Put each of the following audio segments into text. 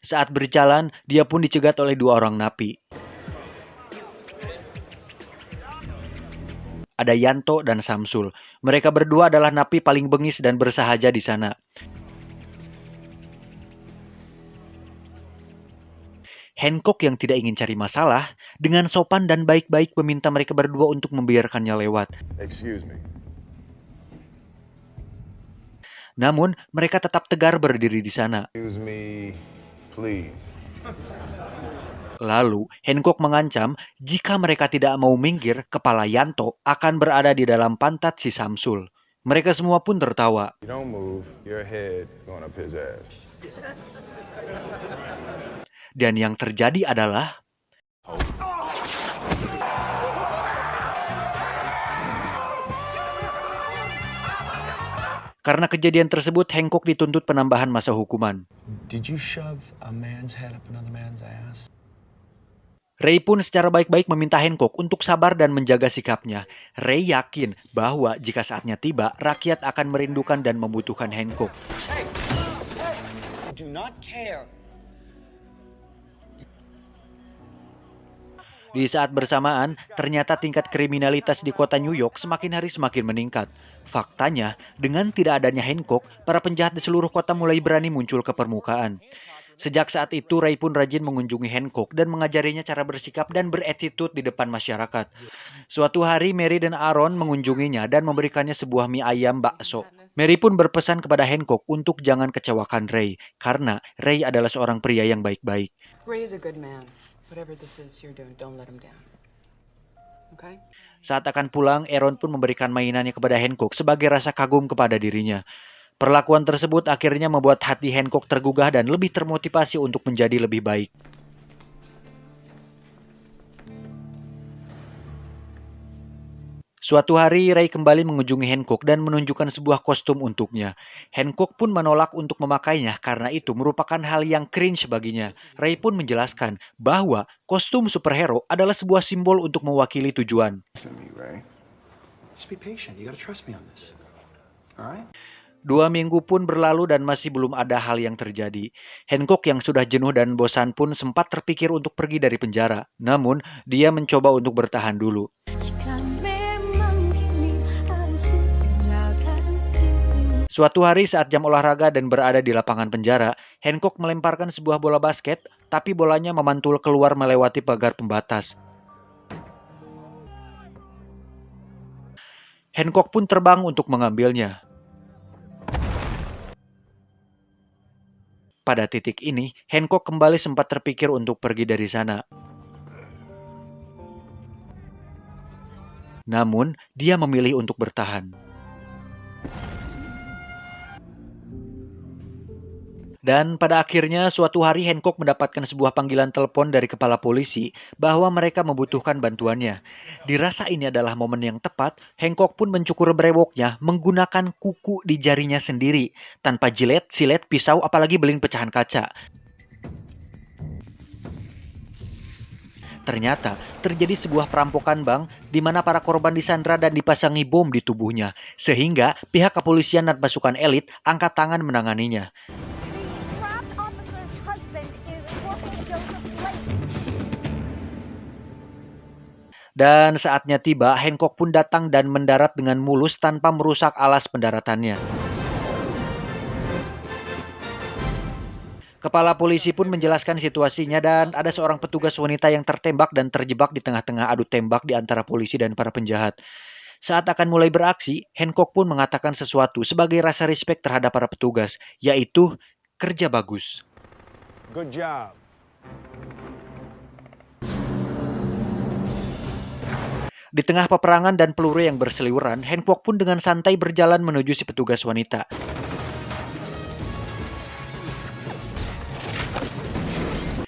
Saat berjalan, dia pun dicegat oleh dua orang napi. Ada Yanto dan Samsul. Mereka berdua adalah napi paling bengis dan bersahaja di sana. Hancock yang tidak ingin cari masalah, dengan sopan dan baik-baik meminta mereka berdua untuk membiarkannya lewat. Excuse me. Namun, mereka tetap tegar berdiri di sana. Excuse me, please. Lalu, Hancock mengancam jika mereka tidak mau minggir, kepala Yanto akan berada di dalam pantat si Samsul. Mereka semua pun tertawa. You don't move, your head going up his ass. Dan yang terjadi adalah karena kejadian tersebut, Hancock dituntut penambahan masa hukuman. Did you shove a man's head up another man's ass? Ray pun secara baik-baik meminta Hancock untuk sabar dan menjaga sikapnya. Ray yakin bahwa jika saatnya tiba, rakyat akan merindukan dan membutuhkan Hancock. Do not care. Di saat bersamaan, ternyata tingkat kriminalitas di kota New York semakin hari semakin meningkat. Faktanya, dengan tidak adanya Hancock, para penjahat di seluruh kota mulai berani muncul ke permukaan. Sejak saat itu, Ray pun rajin mengunjungi Hancock dan mengajarinya cara bersikap dan beretitut di depan masyarakat. Suatu hari, Mary dan Aaron mengunjunginya dan memberikannya sebuah mie ayam bakso. Mary pun berpesan kepada Hancock untuk jangan kecewakan Ray, karena Ray adalah seorang pria yang baik-baik. Ray is a good man. Whatever this is you're doing, don't let him down. Okay? Saat akan pulang, Aaron pun memberikan mainannya kepada Hancock sebagai rasa kagum kepada dirinya. Perlakuan tersebut akhirnya membuat hati Hancock tergugah dan lebih termotivasi untuk menjadi lebih baik. Suatu hari, Ray kembali mengunjungi Hancock dan menunjukkan sebuah kostum untuknya. Hancock pun menolak untuk memakainya karena itu merupakan hal yang cringe baginya. Ray pun menjelaskan bahwa kostum superhero adalah sebuah simbol untuk mewakili tujuan. Listen to me, Ray. Just be patient. You gotta trust me on this. All right? 2 minggu pun berlalu dan masih belum ada hal yang terjadi. Hancock yang sudah jenuh dan bosan pun sempat terpikir untuk pergi dari penjara. Namun, dia mencoba untuk bertahan dulu. Suatu hari saat jam olahraga dan berada di lapangan penjara, Hancock melemparkan sebuah bola basket, tapi bolanya memantul keluar melewati pagar pembatas. Hancock pun terbang untuk mengambilnya. Pada titik ini, Hancock kembali sempat terpikir untuk pergi dari sana. Namun, dia memilih untuk bertahan. Dan pada akhirnya suatu hari Hancock mendapatkan sebuah panggilan telepon dari kepala polisi bahwa mereka membutuhkan bantuannya. Dirasa ini adalah momen yang tepat, Hancock pun mencukur brewoknya menggunakan kuku di jarinya sendiri, tanpa jilet, silet, pisau, apalagi beling pecahan kaca. Ternyata terjadi sebuah perampokan bank di mana para korban disandra dan dipasangi bom di tubuhnya, sehingga pihak kepolisian dan pasukan elit angkat tangan menanganinya. Dan saatnya tiba, Hancock pun datang dan mendarat dengan mulus tanpa merusak alas pendaratannya. Kepala polisi pun menjelaskan situasinya dan ada seorang petugas wanita yang tertembak dan terjebak di tengah-tengah adu tembak di antara polisi dan para penjahat. Saat akan mulai beraksi, Hancock pun mengatakan sesuatu sebagai rasa respek terhadap para petugas, yaitu kerja bagus. Good job. Di tengah peperangan dan peluru yang berseliweran, Hancock pun dengan santai berjalan menuju si petugas wanita.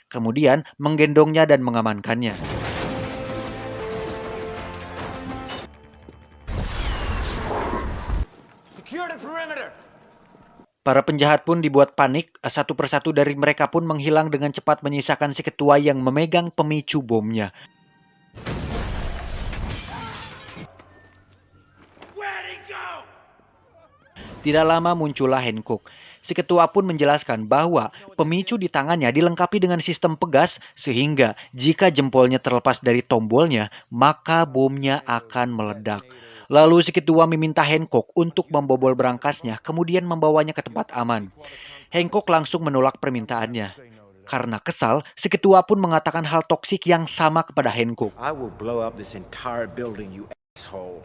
Kemudian menggendongnya dan mengamankannya. Secure the perimeter. Para penjahat pun dibuat panik, satu persatu dari mereka pun menghilang dengan cepat menyisakan si ketua yang memegang pemicu bomnya. Tidak lama muncullah Hancock. Si ketua pun menjelaskan bahwa pemicu di tangannya dilengkapi dengan sistem pegas sehingga jika jempolnya terlepas dari tombolnya, maka bomnya akan meledak. Lalu si ketua meminta Hancock untuk membobol berangkasnya, kemudian membawanya ke tempat aman. Hancock langsung menolak permintaannya. Karena kesal, si ketua pun mengatakan hal toksik yang sama kepada Hancock. I will blow up this entire building, you asshole.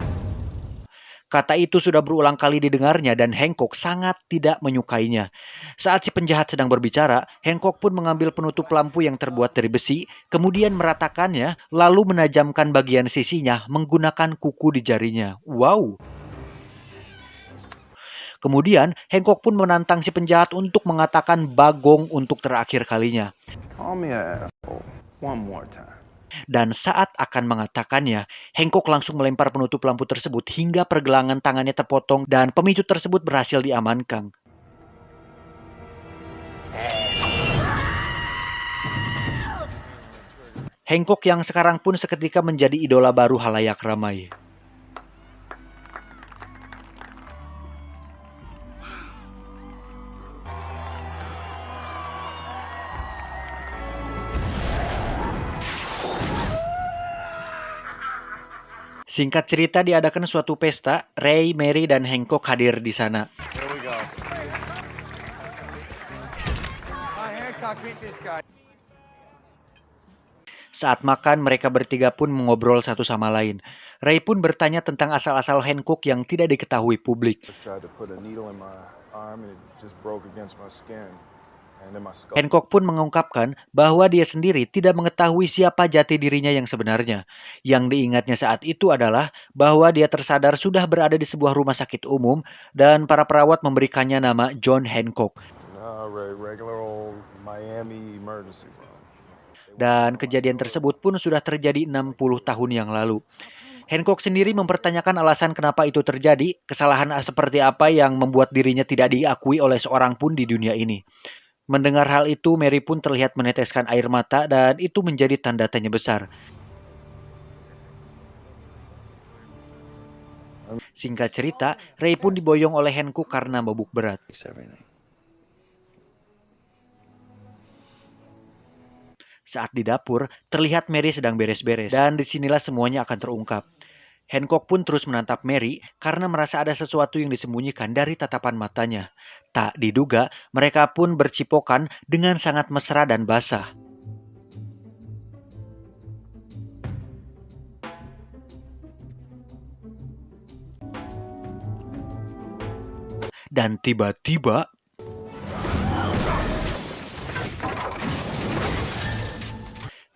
Kata itu sudah berulang kali didengarnya dan Hancock sangat tidak menyukainya. Saat si penjahat sedang berbicara, Hancock pun mengambil penutup lampu yang terbuat dari besi, kemudian meratakannya, lalu menajamkan bagian sisinya menggunakan kuku di jarinya. Wow! Kemudian, Hancock pun menantang si penjahat untuk mengatakan bagong untuk terakhir kalinya. Call me a asshole one more time. Dan saat akan mengatakannya, Hancock langsung melempar penutup lampu tersebut hingga pergelangan tangannya terpotong dan pemicu tersebut berhasil diamankan. Hancock yang sekarang pun seketika menjadi idola baru halayak ramai. Singkat cerita diadakan suatu pesta, Ray, Mary, dan Hancock hadir di sana. Here we go. Hancock, beat this guy. Saat makan, mereka bertiga pun mengobrol satu sama lain. Ray pun bertanya tentang asal-asal Hancock yang tidak diketahui publik. Just tried to put a needle in my arm and it just broke against my skin and in my skull. Hancock pun mengungkapkan bahwa dia sendiri tidak mengetahui siapa jati dirinya yang sebenarnya. Yang diingatnya saat itu adalah bahwa dia tersadar sudah berada di sebuah rumah sakit umum dan para perawat memberikannya nama John Hancock. No, regular old Miami emergency room. Dan kejadian tersebut pun sudah terjadi 60 tahun yang lalu. Hancock sendiri mempertanyakan alasan kenapa itu terjadi, kesalahan seperti apa yang membuat dirinya tidak diakui oleh seorang pun di dunia ini. Mendengar hal itu, Mary pun terlihat meneteskan air mata dan itu menjadi tanda tanya besar. Singkat cerita, Ray pun diboyong oleh Hancock karena mabuk berat. Saat di dapur, terlihat Mary sedang beres-beres dan disinilah semuanya akan terungkap. Hancock pun terus menatap Mary karena merasa ada sesuatu yang disembunyikan dari tatapan matanya. Tak diduga, mereka pun bercipokan dengan sangat mesra dan basah. Dan tiba-tiba,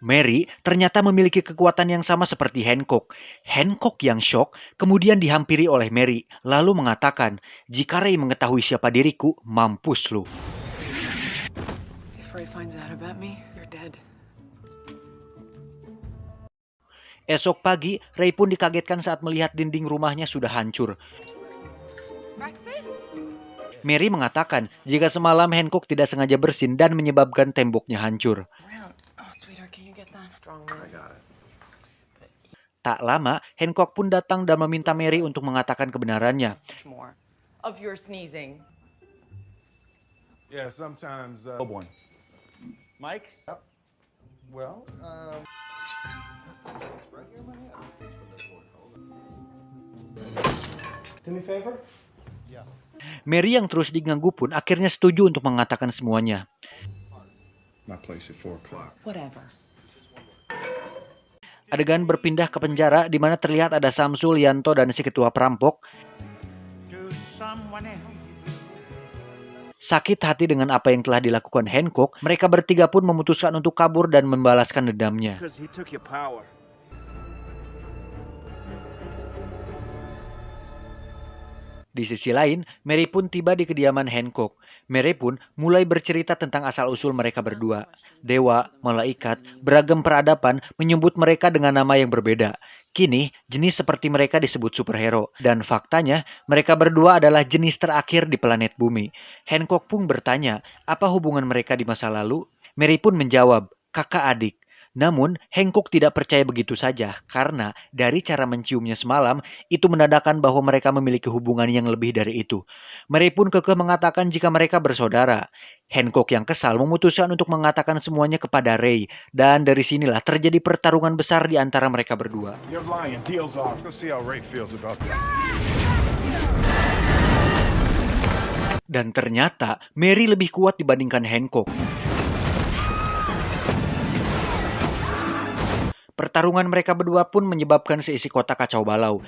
Mary ternyata memiliki kekuatan yang sama seperti Hancock. Hancock yang shock kemudian dihampiri oleh Mary, lalu mengatakan, "Jika Ray mengetahui siapa diriku, mampus lu." If Ray finds out about me, you're dead. Esok pagi, Ray pun dikagetkan saat melihat dinding rumahnya sudah hancur. Mary mengatakan jika semalam Hancock tidak sengaja bersin dan menyebabkan temboknya hancur. Oh, sweetheart, can you get that? Strong man. I got it. Tak lama, Hancock pun datang dan meminta Mary untuk mengatakan kebenarannya. Much more of your sneezing. Yeah, sometimes. Melbourne. Mike? Well, Do me a favor? Mary yang terus diganggu pun akhirnya setuju untuk mengatakan semuanya. my place at 4 o'clock. Whatever. Adegan berpindah ke penjara di mana terlihat ada Samsul, Yanto, dan si ketua perampok. Sakit hati dengan apa yang telah dilakukan Hancock, mereka bertiga pun memutuskan untuk kabur dan membalaskan dendamnya. Because he took your power. Di sisi lain, Mary pun tiba di kediaman Hancock. Mary pun mulai bercerita tentang asal-usul mereka berdua. Dewa, malaikat, beragam peradaban menyebut mereka dengan nama yang berbeda. Kini, jenis seperti mereka disebut superhero. Dan faktanya, mereka berdua adalah jenis terakhir di planet bumi. Hancock pun bertanya, apa hubungan mereka di masa lalu? Mary pun menjawab, kakak adik. Namun, Hancock tidak percaya begitu saja karena dari cara menciumnya semalam, itu menandakan bahwa mereka memiliki hubungan yang lebih dari itu. Mary pun kekeh mengatakan jika mereka bersaudara. Hancock yang kesal memutuskan untuk mengatakan semuanya kepada Ray, dan dari sinilah terjadi pertarungan besar di antara mereka berdua. You're lying. Deal's off. Let's see how Ray feels about that. Dan ternyata, Mary lebih kuat dibandingkan Hancock. Pertarungan mereka berdua pun menyebabkan seisi kota kacau balau.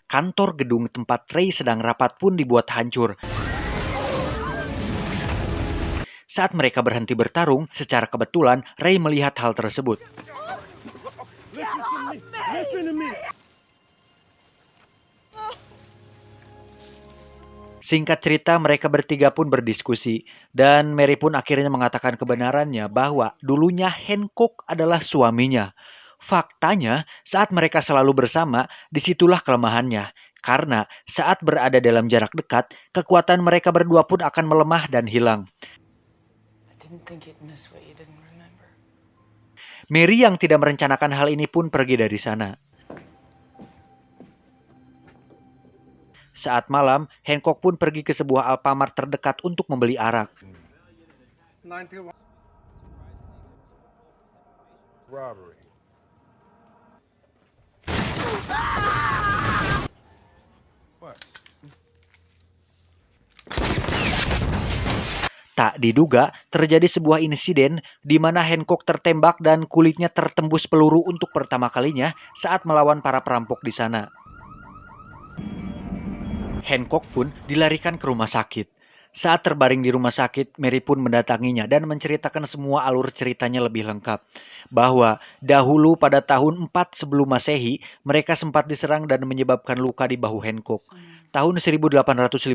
Kantor gedung tempat Ray sedang rapat pun dibuat hancur. Saat mereka berhenti bertarung, secara kebetulan Ray melihat hal tersebut. Singkat cerita, mereka bertiga pun berdiskusi, dan Mary pun akhirnya mengatakan kebenarannya bahwa dulunya Hancock adalah suaminya. Faktanya, saat mereka selalu bersama, disitulah kelemahannya. Karena saat berada dalam jarak dekat, kekuatan mereka berdua pun akan melemah dan hilang. I didn't think you'd miss what you didn't remember. Mary yang tidak merencanakan hal ini pun pergi dari sana. Saat malam, Hancock pun pergi ke sebuah Alfamart terdekat untuk membeli arak. Robbery. What? Tak diduga, terjadi sebuah insiden di mana Hancock tertembak dan kulitnya tertembus peluru untuk pertama kalinya saat melawan para perampok di sana. Hancock pun dilarikan ke rumah sakit. Saat terbaring di rumah sakit, Mary pun mendatanginya dan menceritakan semua alur ceritanya lebih lengkap. Bahwa dahulu pada tahun 4 sebelum Masehi, mereka sempat diserang dan menyebabkan luka di bahu Hancock. Tahun 1850,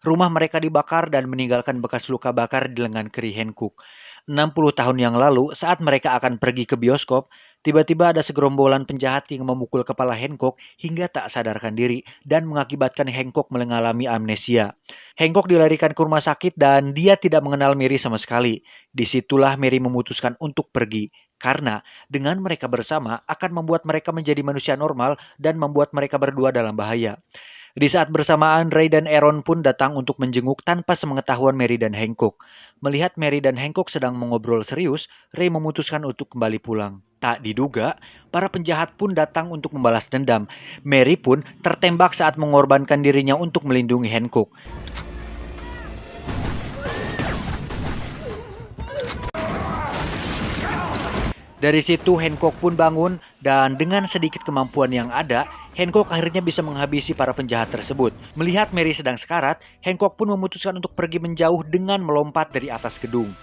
rumah mereka dibakar dan meninggalkan bekas luka bakar di lengan kiri Hancock. 60 tahun yang lalu, saat mereka akan pergi ke bioskop, tiba-tiba ada segerombolan penjahat yang memukul kepala Hancock hingga tak sadarkan diri dan mengakibatkan Hancock mengalami amnesia. Hancock dilarikan ke rumah sakit dan dia tidak mengenal Mary sama sekali. Disitulah Mary memutuskan untuk pergi. Karena dengan mereka bersama akan membuat mereka menjadi manusia normal dan membuat mereka berdua dalam bahaya. Di saat bersamaan, Ray dan Aaron pun datang untuk menjenguk tanpa sepengetahuan Mary dan Hancock. Melihat Mary dan Hancock sedang mengobrol serius, Ray memutuskan untuk kembali pulang. Tak diduga, para penjahat pun datang untuk membalas dendam. Mary pun tertembak saat mengorbankan dirinya untuk melindungi Hancock. Dari situ Hancock pun bangun dan dengan sedikit kemampuan yang ada, Hancock akhirnya bisa menghabisi para penjahat tersebut. Melihat Mary sedang sekarat, Hancock pun memutuskan untuk pergi menjauh dengan melompat dari atas gedung.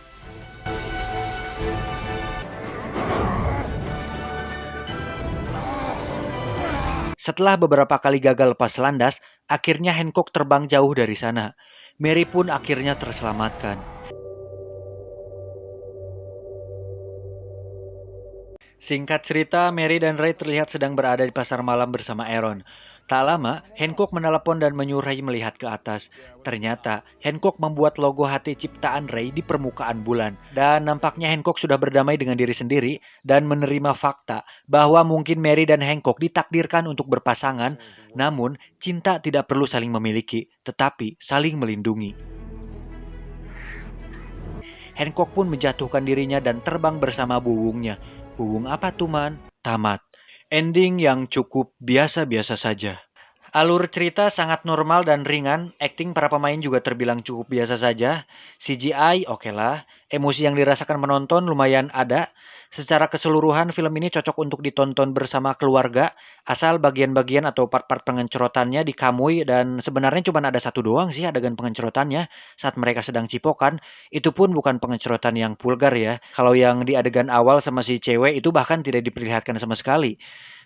Setelah beberapa kali gagal lepas landas, akhirnya Hancock terbang jauh dari sana. Mary pun akhirnya terselamatkan. Singkat cerita, Mary dan Ray terlihat sedang berada di pasar malam bersama Aaron. Tak lama, Hancock menelepon dan menyuruh Ray melihat ke atas. Ternyata, Hancock membuat logo hati ciptaan Ray di permukaan bulan. Dan nampaknya Hancock sudah berdamai dengan diri sendiri dan menerima fakta bahwa mungkin Mary dan Hancock ditakdirkan untuk berpasangan, namun cinta tidak perlu saling memiliki, tetapi saling melindungi. Hancock pun menjatuhkan dirinya dan terbang bersama buwungnya. Buwung apa tuh, Man? Tamat. Ending yang cukup biasa-biasa saja. Alur cerita sangat normal dan ringan, akting para pemain juga terbilang cukup biasa saja. CGI oke lah, emosi yang dirasakan menonton lumayan ada. Secara keseluruhan film ini cocok untuk ditonton bersama keluarga, asal bagian-bagian atau part-part pengencrotannya dikamui dan sebenarnya cuma ada satu doang sih adegan pengencrotannya saat mereka sedang cipokan. Itu pun bukan pengencrotan yang vulgar ya. Kalau yang di adegan awal sama si cewek itu bahkan tidak diperlihatkan sama sekali.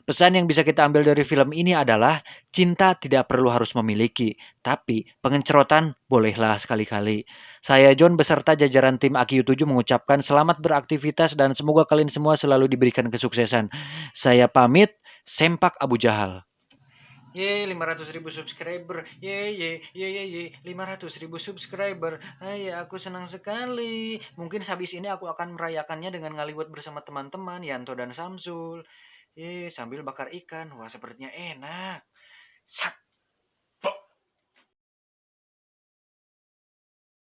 Pesan yang bisa kita ambil dari film ini adalah cinta tidak perlu harus memiliki, tapi pengencrotan bolehlah sekali-kali. Saya John beserta jajaran tim AQ7 mengucapkan selamat beraktivitas dan semoga kalian semua selalu diberikan kesuksesan. Saya pamit, Sempak Abu Jahal. Ye, 500.000 subscriber. Ye, 500.000 subscriber. Ya, aku senang sekali. Mungkin habis ini aku akan merayakannya dengan ngaliwat bersama teman-teman, Yanto dan Samsul. Sambil bakar ikan. Wah, sepertinya enak. Sak.